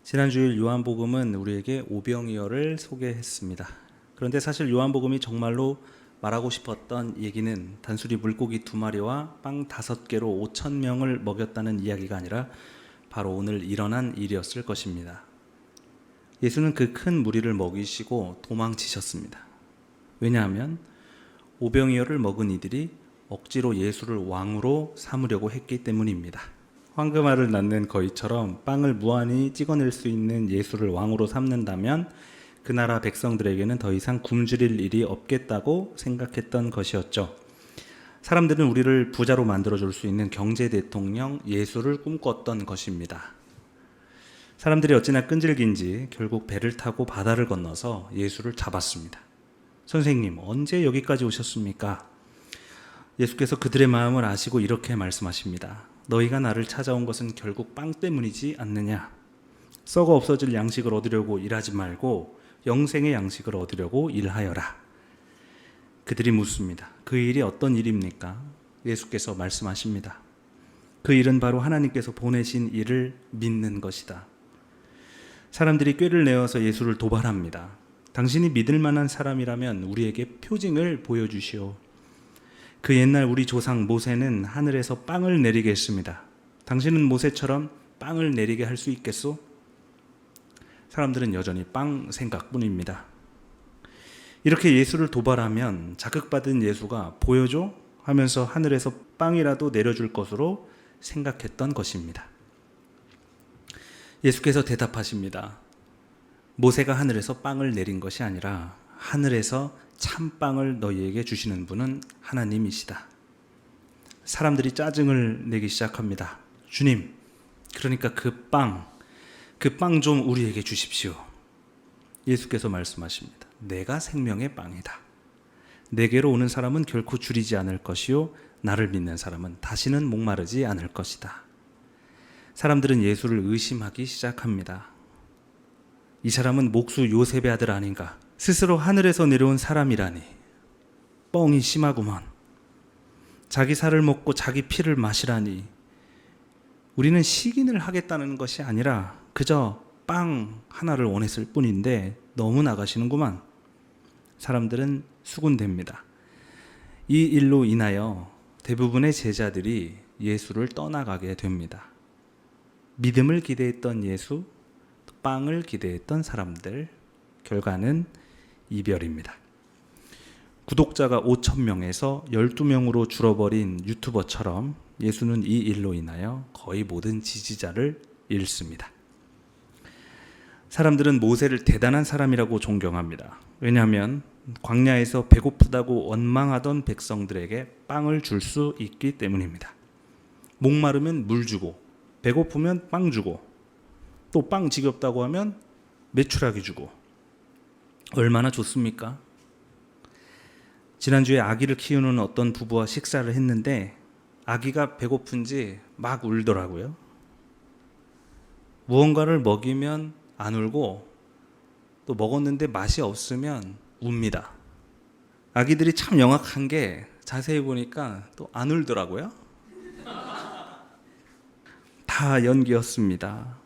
지난주일 요한복음은 우리에게 오병이어를 소개했습니다. 그런데 사실 요한복음이 정말로 말하고 싶었던 얘기는 단순히 물고기 2마리와 빵 5개로 5,000명을 먹였다는 이야기가 아니라 바로 오늘 일어난 일이었을 것입니다. 예수는 그 큰 무리를 먹이시고 도망치셨습니다. 왜냐하면 오병이어를 먹은 이들이 억지로 예수를 왕으로 삼으려고 했기 때문입니다. 황금알을 낳는 거위처럼 빵을 무한히 찍어낼 수 있는 예수를 왕으로 삼는다면 그 나라 백성들에게는 더 이상 굶주릴 일이 없겠다고 생각했던 것이었죠. 사람들은 우리를 부자로 만들어줄 수 있는 경제 대통령 예수를 꿈꿨던 것입니다. 사람들이 어찌나 끈질긴지 결국 배를 타고 바다를 건너서 예수를 잡았습니다. 선생님, 언제 여기까지 오셨습니까? 예수께서 그들의 마음을 아시고 이렇게 말씀하십니다. 너희가 나를 찾아온 것은 결국 빵 때문이지 않느냐? 썩어 없어질 양식을 얻으려고 일하지 말고 영생의 양식을 얻으려고 일하여라. 그들이 묻습니다. 그 일이 어떤 일입니까? 예수께서 말씀하십니다. 그 일은 바로 하나님께서 보내신 일을 믿는 것이다. 사람들이 꾀를 내어서 예수를 도발합니다. 당신이 믿을 만한 사람이라면 우리에게 표징을 보여주시오. 그 옛날 우리 조상 모세는 하늘에서 빵을 내리게 했습니다. 당신은 모세처럼 빵을 내리게 할 수 있겠소? 사람들은 여전히 빵 생각뿐입니다. 이렇게 예수를 도발하면 자극받은 예수가 보여줘? 하면서 하늘에서 빵이라도 내려줄 것으로 생각했던 것입니다. 예수께서 대답하십니다. 모세가 하늘에서 빵을 내린 것이 아니라 하늘에서 참빵을 너희에게 주시는 분은 하나님이시다. 사람들이 짜증을 내기 시작합니다. 주님, 그러니까 그 빵 좀 우리에게 주십시오. 예수께서 말씀하십니다. 내가 생명의 빵이다. 내게로 오는 사람은 결코 줄이지 않을 것이요 나를 믿는 사람은 다시는 목마르지 않을 것이다. 사람들은 예수를 의심하기 시작합니다. 이 사람은 목수 요셉의 아들 아닌가? 스스로 하늘에서 내려온 사람이라니 뻥이 심하구먼. 자기 살을 먹고 자기 피를 마시라니. 우리는 식인을 하겠다는 것이 아니라 그저 빵 하나를 원했을 뿐인데 너무 나가시는구만. 사람들은 수군댑니다. 이 일로 인하여 대부분의 제자들이 예수를 떠나가게 됩니다. 믿음을 기대했던 예수, 빵을 기대했던 사람들, 결과는 이별입니다. 구독자가 5,000명에서 12명으로 줄어버린 유튜버처럼 예수는 이 일로 인하여 거의 모든 지지자를 잃습니다. 사람들은 모세를 대단한 사람이라고 존경합니다. 왜냐하면 광야에서 배고프다고 원망하던 백성들에게 빵을 줄 수 있기 때문입니다. 목마르면 물 주고 배고프면 빵 주고 또 빵 지겹다고 하면 메추라기 주고 얼마나 좋습니까? 지난주에 아기를 키우는 어떤 부부와 식사를 했는데 아기가 배고픈지 막 울더라고요. 무언가를 먹이면 안 울고 또 먹었는데 맛이 없으면 웁니다. 아기들이 참 영악한 게 자세히 보니까 또 안 울더라고요. 다 연기였습니다.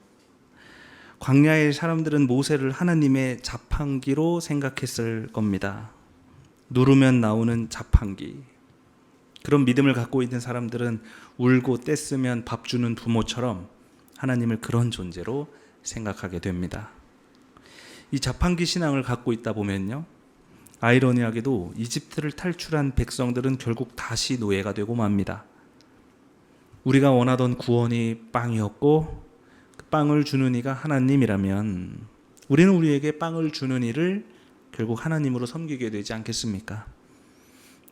광야의 사람들은 모세를 하나님의 자판기로 생각했을 겁니다. 누르면 나오는 자판기. 그런 믿음을 갖고 있는 사람들은 울고 떼쓰면 밥 주는 부모처럼 하나님을 그런 존재로 생각하게 됩니다. 이 자판기 신앙을 갖고 있다 보면요, 아이러니하게도 이집트를 탈출한 백성들은 결국 다시 노예가 되고 맙니다. 우리가 원하던 구원이 빵이었고 그 빵을 주는 이가 하나님이라면 우리는 우리에게 빵을 주는 이를 결국 하나님으로 섬기게 되지 않겠습니까?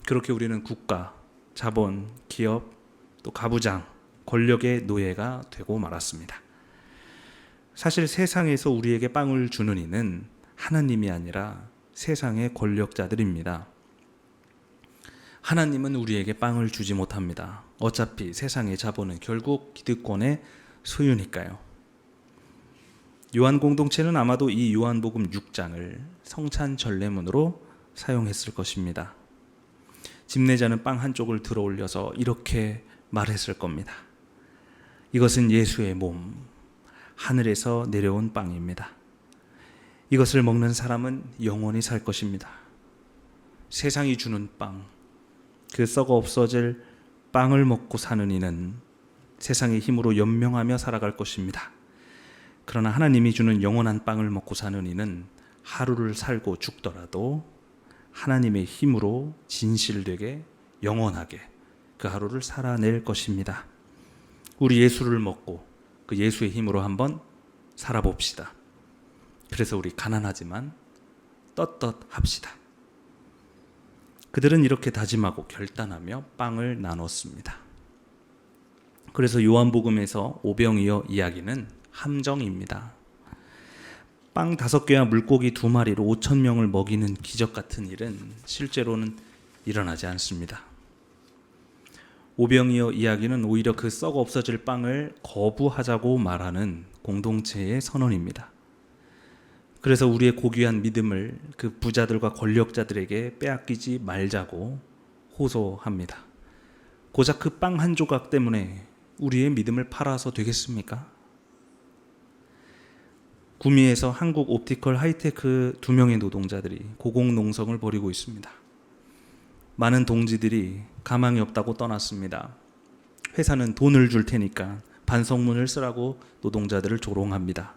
그렇게 우리는 국가, 자본, 기업, 또 가부장, 권력의 노예가 되고 말았습니다. 사실 세상에서 우리에게 빵을 주는 이는 하나님이 아니라 세상의 권력자들입니다. 하나님은 우리에게 빵을 주지 못합니다. 어차피 세상의 자본은 결국 기득권의 소유니까요. 요한 공동체는 아마도 이 요한복음 6장을 성찬 전례문으로 사용했을 것입니다. 집례자는 빵 한쪽을 들어 올려서 이렇게 말했을 겁니다. 이것은 예수의 몸, 하늘에서 내려온 빵입니다. 이것을 먹는 사람은 영원히 살 것입니다. 세상이 주는 빵, 그 썩어 없어질 빵을 먹고 사는 이는 세상의 힘으로 연명하며 살아갈 것입니다. 그러나 하나님이 주는 영원한 빵을 먹고 사는 이는 하루를 살고 죽더라도 하나님의 힘으로 진실되게 영원하게 그 하루를 살아낼 것입니다. 우리 예수를 먹고 그 예수의 힘으로 한번 살아봅시다. 그래서 우리 가난하지만 떳떳합시다. 그들은 이렇게 다짐하고 결단하며 빵을 나눴습니다. 그래서 요한복음에서 오병이어 이야기는 함정입니다. 빵 5개와 물고기 2마리로 5,000명을 먹이는 기적 같은 일은 실제로는 일어나지 않습니다. 오병이어 이야기는 오히려 그 썩어 없어질 빵을 거부하자고 말하는 공동체의 선언입니다. 그래서 우리의 고귀한 믿음을 그 부자들과 권력자들에게 빼앗기지 말자고 호소합니다. 고작 그 빵 한 조각 때문에 우리의 믿음을 팔아서 되겠습니까? 구미에서 한국 옵티컬 하이테크 2명의 노동자들이 고공농성을 벌이고 있습니다. 많은 동지들이 가망이 없다고 떠났습니다. 회사는 돈을 줄 테니까 반성문을 쓰라고 노동자들을 조롱합니다.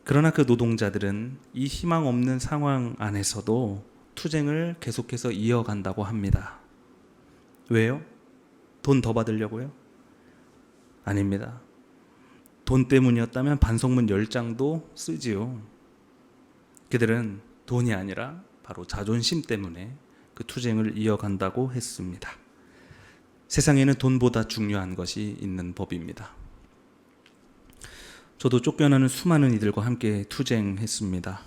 그러나 그 노동자들은 이 희망 없는 상황 안에서도 투쟁을 계속해서 이어간다고 합니다. 왜요? 돈 더 받으려고요? 아닙니다. 돈 때문이었다면 반성문 10장도 쓰지요. 그들은 돈이 아니라 바로 자존심 때문에 그 투쟁을 이어간다고 했습니다. 세상에는 돈보다 중요한 것이 있는 법입니다. 저도 쫓겨나는 수많은 이들과 함께 투쟁했습니다.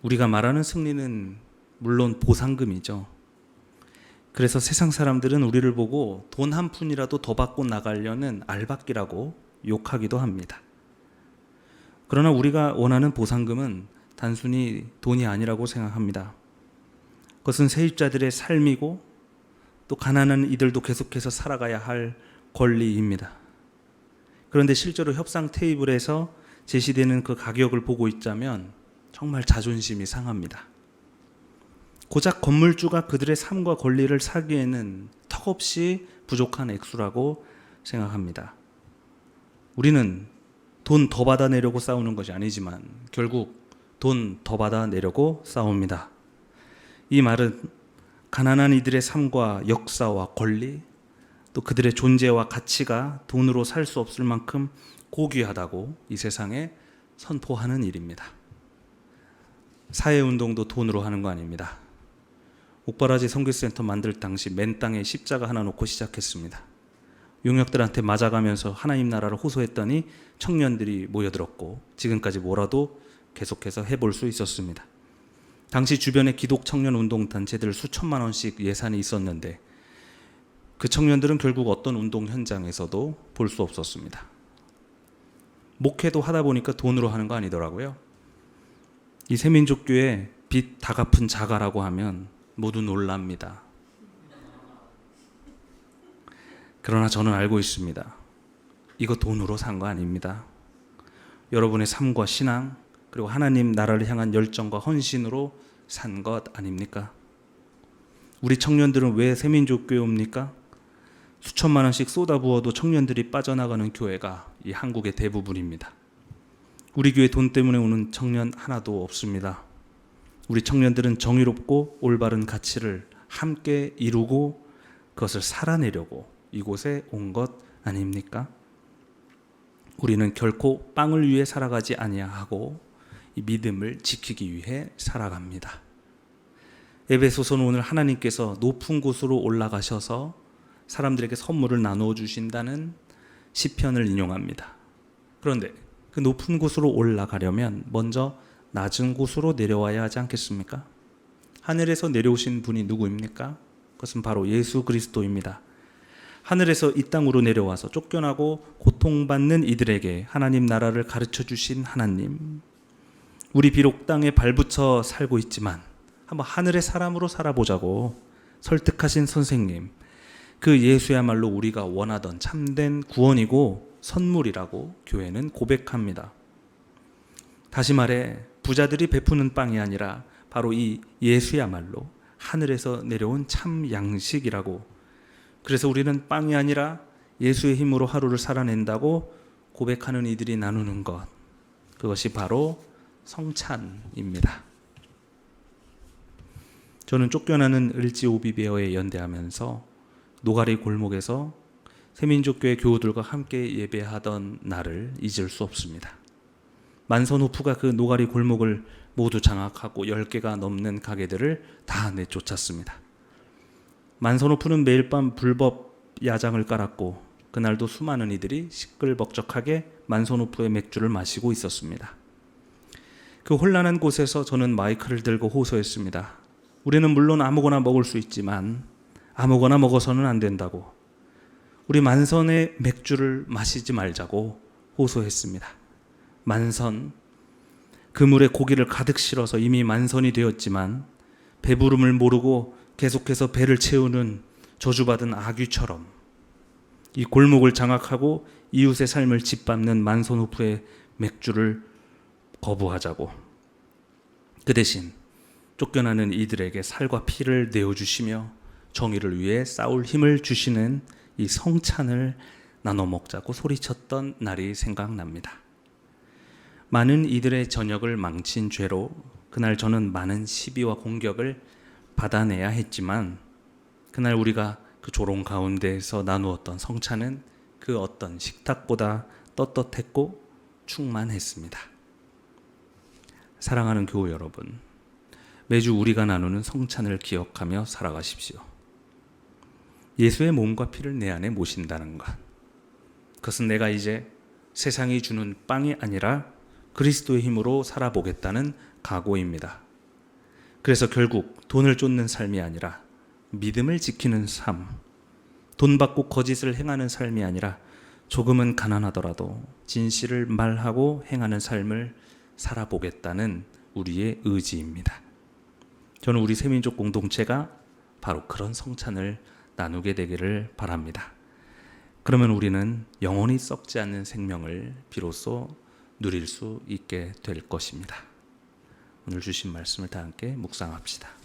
우리가 말하는 승리는 물론 보상금이죠. 그래서 세상 사람들은 우리를 보고 돈 한 푼이라도 더 받고 나가려는 알박기라고 욕하기도 합니다. 그러나 우리가 원하는 보상금은 단순히 돈이 아니라고 생각합니다. 그것은 세입자들의 삶이고 또 가난한 이들도 계속해서 살아가야 할 권리입니다. 그런데 실제로 협상 테이블에서 제시되는 그 가격을 보고 있자면 정말 자존심이 상합니다. 고작 건물주가 그들의 삶과 권리를 사기에는 턱없이 부족한 액수라고 생각합니다. 우리는 돈 더 받아내려고 싸우는 것이 아니지만 결국 돈 더 받아내려고 싸웁니다. 이 말은 가난한 이들의 삶과 역사와 권리, 또 그들의 존재와 가치가 돈으로 살 수 없을 만큼 고귀하다고 이 세상에 선포하는 일입니다. 사회운동도 돈으로 하는 거 아닙니다. 옥바라지 선교센터 만들 당시 맨 땅에 십자가 하나 놓고 시작했습니다. 용역들한테 맞아가면서 하나님 나라를 호소했더니 청년들이 모여들었고 지금까지 뭐라도 계속해서 해볼 수 있었습니다. 당시 주변에 기독 청년 운동 단체들 수천만 원씩 예산이 있었는데 그 청년들은 결국 어떤 운동 현장에서도 볼 수 없었습니다. 목회도 하다 보니까 돈으로 하는 거 아니더라고요. 이 새민족교회 빚 다 갚은 자가라고 하면 모두 놀랍니다. 그러나 저는 알고 있습니다. 이거 돈으로 산 거 아닙니다. 여러분의 삶과 신앙 그리고 하나님 나라를 향한 열정과 헌신으로 산 것 아닙니까? 우리 청년들은 왜 새민족교회 옵니까? 수천만 원씩 쏟아부어도 청년들이 빠져나가는 교회가 이 한국의 대부분입니다. 우리 교회 돈 때문에 오는 청년 하나도 없습니다. 우리 청년들은 정의롭고 올바른 가치를 함께 이루고 그것을 살아내려고 이곳에 온 것 아닙니까? 우리는 결코 빵을 위해 살아가지 아니하고 이 믿음을 지키기 위해 살아갑니다. 에베소서는 오늘 하나님께서 높은 곳으로 올라가셔서 사람들에게 선물을 나누어 주신다는 시편을 인용합니다. 그런데 그 높은 곳으로 올라가려면 먼저 낮은 곳으로 내려와야 하지 않겠습니까? 하늘에서 내려오신 분이 누구입니까? 그것은 바로 예수 그리스도입니다. 하늘에서 이 땅으로 내려와서 쫓겨나고 고통받는 이들에게 하나님 나라를 가르쳐 주신 하나님. 우리 비록 땅에 발붙여 살고 있지만 한번 하늘의 사람으로 살아보자고 설득하신 선생님. 그 예수야말로 우리가 원하던 참된 구원이고 선물이라고 교회는 고백합니다. 다시 말해 부자들이 베푸는 빵이 아니라 바로 이 예수야말로 하늘에서 내려온 참 양식이라고, 그래서 우리는 빵이 아니라 예수의 힘으로 하루를 살아낸다고 고백하는 이들이 나누는 것, 그것이 바로 성찬입니다. 저는 쫓겨나는 을지오비베어에 연대하면서 노가리 골목에서 새민족교회 교우들과 함께 예배하던 날을 잊을 수 없습니다. 만선호프가 그 노가리 골목을 모두 장악하고 10개가 넘는 가게들을 다 내쫓았습니다. 만선호프는 매일 밤 불법 야장을 깔았고 그날도 수많은 이들이 시끌벅적하게 만선호프의 맥주를 마시고 있었습니다. 그 혼란한 곳에서 저는 마이크를 들고 호소했습니다. 우리는 물론 아무거나 먹을 수 있지만 아무거나 먹어서는 안 된다고, 우리 만선의 맥주를 마시지 말자고 호소했습니다. 만선, 그물에 고기를 가득 실어서 이미 만선이 되었지만 배부름을 모르고 계속해서 배를 채우는 저주받은 아귀처럼 이 골목을 장악하고 이웃의 삶을 짓밟는 만선호프의 맥주를 거부하자고, 그 대신 쫓겨나는 이들에게 살과 피를 내어주시며 정의를 위해 싸울 힘을 주시는 이 성찬을 나눠 먹자고 소리쳤던 날이 생각납니다. 많은 이들의 저녁을 망친 죄로 그날 저는 많은 시비와 공격을 받아내야 했지만 그날 우리가 그 조롱 가운데에서 나누었던 성찬은 그 어떤 식탁보다 떳떳했고 충만했습니다. 사랑하는 교우 여러분, 매주 우리가 나누는 성찬을 기억하며 살아가십시오. 예수의 몸과 피를 내 안에 모신다는 것, 그것은 내가 이제 세상이 주는 빵이 아니라 그리스도의 힘으로 살아보겠다는 각오입니다. 그래서 결국 돈을 쫓는 삶이 아니라 믿음을 지키는 삶, 돈 받고 거짓을 행하는 삶이 아니라 조금은 가난하더라도 진실을 말하고 행하는 삶을 살아보겠다는 우리의 의지입니다. 저는 우리 새민족 공동체가 바로 그런 성찬을 나누게 되기를 바랍니다. 그러면 우리는 영원히 썩지 않는 생명을 비로소 누릴 수 있게 될 것입니다. 오늘 주신 말씀을 다 함께 묵상합시다.